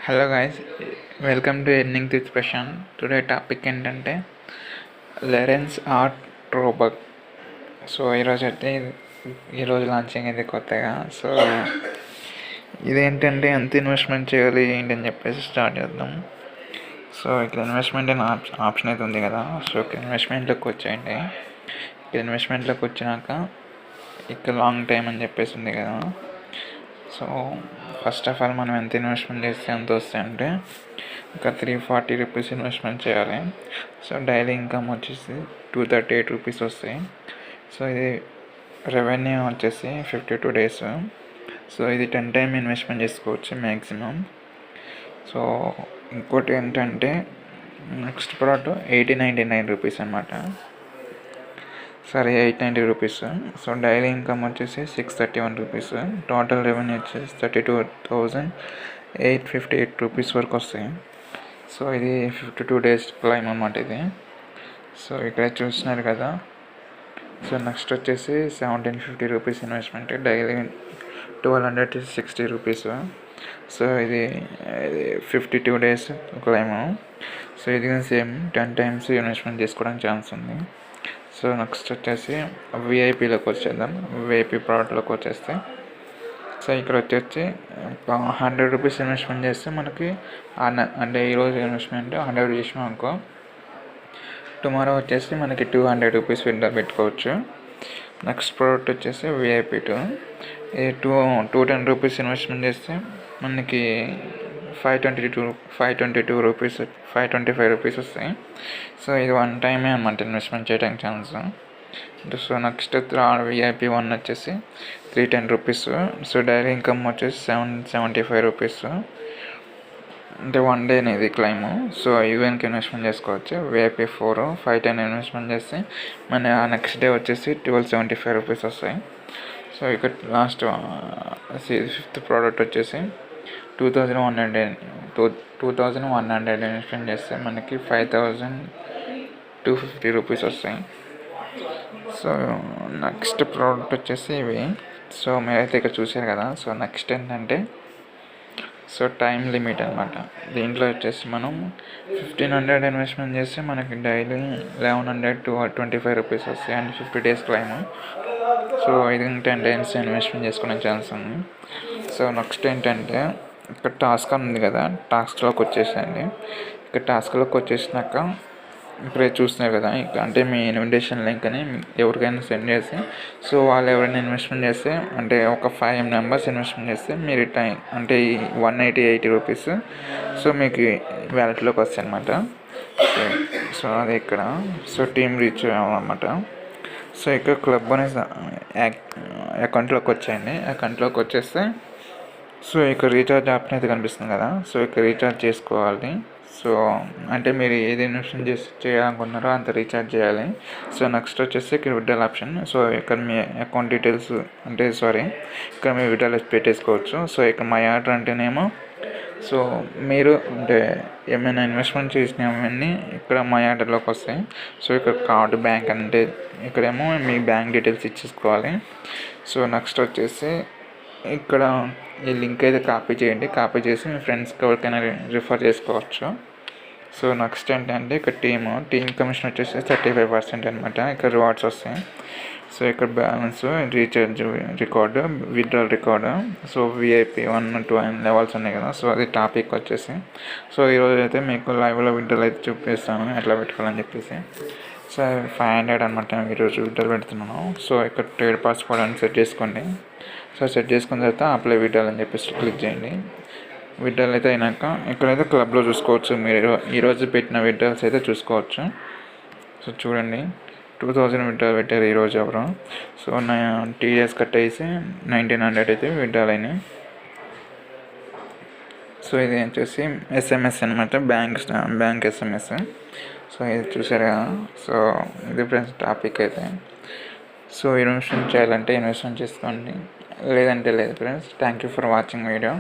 Hello guys, welcome to earning with Prashant. Today topic ఏంటంటే లెరెన్స్ art రోబక్. So ఈరోజు అయితే ఈరోజు లాంచింగ్ ఇది కొత్తగా. సో ఇదేంటంటే ఎంత ఇన్వెస్ట్మెంట్ చేయాలి ఏంటని చెప్పేసి స్టార్ట్ చేద్దాం. సో ఇక్కడ ఇన్వెస్ట్మెంట్ అనే ఆప్షన్ అయితే ఉంది కదా. సో ఇక్కడ ఇన్వెస్ట్మెంట్లోకి వచ్చేయండి. ఇక్కడ ఇన్వెస్ట్మెంట్లోకి వచ్చినాక ఇక్కడ లాంగ్ టైం అని చెప్పేసి ఉంది కదా. సో ఫస్ట్ ఆఫ్ ఆల్ మనం ఎంత ఇన్వెస్ట్మెంట్ చేస్తే ఎంత వస్తాయంటే ఒక ₹340 ఇన్వెస్ట్మెంట్ చేయాలి. సో డైలీ ఇన్కమ్ వచ్చేసి ₹238 వస్తాయి. సో ఇది రెవెన్యూ వచ్చేసి 52 days. సో ఇది 10 times ఇన్వెస్ట్మెంట్ చేసుకోవచ్చు మ్యాక్సిమం. సో ఇంకోటి ఏంటంటే నెక్స్ట్ ప్రోడక్ట్ ₹8099 అనమాట. సరే ₹890. సో డైలీ ఇన్కమ్ వచ్చేసి ₹631. టోటల్ రెవెన్యూ వచ్చేసి ₹32,858 వరకు వస్తాయి. సో ఇది 52 days క్లైమ్ అన్నమాట ఇది. సో ఇక్కడ చూస్తున్నారు కదా. సో నెక్స్ట్ వచ్చేసి ₹1750 ఇన్వెస్ట్మెంట్, డైలీ ₹1260. సో ఇది 52 days క్లైము. సో ఇది సేమ్ 10 times ఇన్వెస్ట్మెంట్ చేసుకోవడానికి ఛాన్స్ ఉంది. సో నెక్స్ట్ వచ్చేసి విఐపిలోకి వచ్చేద్దాం. విఐపి ప్రోడక్ట్లోకి వచ్చేస్తే సో ఇక్కడ వచ్చేసి ₹100 ఇన్వెస్ట్మెంట్ చేస్తే మనకి అంటే ఈరోజు ఇన్వెస్ట్మెంట్ 100 చేసినాం అనుకో, టుమారో వచ్చేసి మనకి ₹200 విత్డ్రా పెట్టుకోవచ్చు. నెక్స్ట్ ప్రోడక్ట్ వచ్చేసి విఐపి 2. ఇది ₹210 ఇన్వెస్ట్మెంట్ చేస్తే మనకి ₹525 వస్తాయి. సో ఇది 1 time అనమాట ఇన్వెస్ట్మెంట్ చేయడానికి ఛాన్స్. సో నెక్స్ట్ విఐపి 1 వచ్చేసి ₹310. సో డైలీ ఇన్కమ్ వచ్చేసి ₹775. అంటే 1 day అనేది క్లైము. సో ఈవెన్కి ఇన్వెస్ట్మెంట్ చేసుకోవచ్చు. విఐపి 4 510 ఇన్వెస్ట్మెంట్ చేస్తే మన నెక్స్ట్ డే వచ్చేసి ₹1275 వస్తాయి. సో ఇక్కడ లాస్ట్ 5th ప్రోడక్ట్ వచ్చేసి 2100 ఇన్వెస్ట్మెంట్ చేస్తే మనకి ₹5250 వస్తాయి. సో నెక్స్ట్ ప్రోడక్ట్ వచ్చేసి ఇవి. సో మీరైతే ఇక్కడ చూసారు కదా. సో నెక్స్ట్ ఏంటంటే సో టైం లిమిట్ అనమాట. దీంట్లో వచ్చేసి మనం 1500 ఇన్వెస్ట్మెంట్ చేస్తే మనకి డైలీ ₹1125 వస్తాయి అండ్ 50 days క్లైమ్. సో ఇది 10 times ఇన్వెస్ట్మెంట్ చేసుకునే ఛాన్స్ ఉంది. సో నెక్స్ట్ ఏంటంటే ఇక్కడ టాస్క్ ఉంది కదా, టాస్క్లోకి వచ్చేసేయండి. ఇక్కడ టాస్క్లోకి వచ్చేసినాక ఇప్పుడే చూస్తున్నారు కదా, అంటే మీ ఇన్విటేషన్ లింక్ని ఎవరికైనా సెండ్ చేసి, సో వాళ్ళు ఎవరైనా ఇన్వెస్ట్మెంట్ చేస్తే అంటే ఒక 5 members ఇన్వెస్ట్మెంట్ చేస్తే మీరు టైం అంటే ₹180 సో మీకు వ్యాలెట్లోకి వస్తాయి అనమాట. సో అది ఇక్కడ సో టీమ్ రీచ్ అవ్వాలన్నమాట. సో ఇక్కడ క్లబ్ అనేది అకౌంట్లోకి వచ్చేయండి. అకౌంట్లోకి వచ్చేస్తే సో ఇక్కడ రీఛార్జ్ ఆప్షన్ అయితే కనిపిస్తుంది కదా. సో ఇక్కడ రీఛార్జ్ చేసుకోవాలి. సో అంటే మీరు ఏది ఇన్వెస్ట్మెంట్ చేయాలనుకుంటున్నారో అంత రీఛార్జ్ చేయాలి. సో నెక్స్ట్ వచ్చేసి ఇక్కడ విత్డ్రాల్ ఆప్షన్. సో ఇక్కడ మీ అకౌంట్ డీటెయిల్స్ ఇక్కడ మీ విత్డ్రాల్ పెట్టేసుకోవచ్చు. సో ఇక్కడ మై ఆర్డర్ అంటేనేమో సో మీరు అంటే ఏమైనా ఇన్వెస్ట్మెంట్ చేసినవన్నీ ఇక్కడ మై ఆర్డర్లోకి వస్తాయి. సో ఇక్కడ కార్డు బ్యాంక్ అంటే ఇక్కడేమో మీ బ్యాంక్ డీటెయిల్స్ ఇచ్చేసుకోవాలి. సో నెక్స్ట్ వచ్చేసి ఇక్కడ ఈ లింక్ అయితే కాపీ చేయండి. కాపీ చేసి మీ ఫ్రెండ్స్కి ఎవరికైనా రిఫర్ చేసుకోవచ్చు. సో నెక్స్ట్ ఏంటంటే ఇక్కడ టీమ్ కమిషన్ వచ్చేసి 35% అనమాట. ఇక్కడ రివార్డ్స్ వస్తాయి. సో ఇక్కడ balance, recharge record, withdrawal record, so VIP 1, 2 and levels ఉన్నాయి కదా. సో అది టాపిక్ వచ్చేసి. సో ఈరోజు అయితే మీకు లైవ్లో విత్డ్రాల్ అయితే చూపిస్తాను ఎట్లా పెట్టుకోవాలని చెప్పేసి. సో 500 అనమాట ఈరోజు విత్డ్రాల్ పెడుతున్నాను. సో ఇక్కడ ట్రేడ్ పాస్వర్డ్ అని సెట్ చేసుకోండి. సో సెట్ చేసుకున్న తర్వాత అప్లై విత్డ్రాల్ అని చెప్పేసి క్లిక్ చేయండి. విత్డ్రాల్ అయితే అయినాక ఇక్కడైతే క్లబ్లో చూసుకోవచ్చు. మీరు ఈరోజు పెట్టిన విత్డ్రాల్స్ అయితే చూసుకోవచ్చు. సో చూడండి 2000 విత్డ్రాల్ పెట్టారు ఈరోజు ఎవరు. సో TDS కట్ అయ్యేసి 1900 అయితే విత్డ్రాల్ అయినాయి. సో ఇది వచ్చేసి SMS అనమాట, బ్యాంక్ SMS. సో ఇది చూసారు కదా. సో ఇది ఫ్రెండ్స్ టాపిక్ అయితే. సో ఇన్వెస్ట్మెంట్ చేయాలంటే ఇన్వెస్ట్మెంట్ చేసుకోండి, లేదంటే లేదు friends. Thank you for watching video.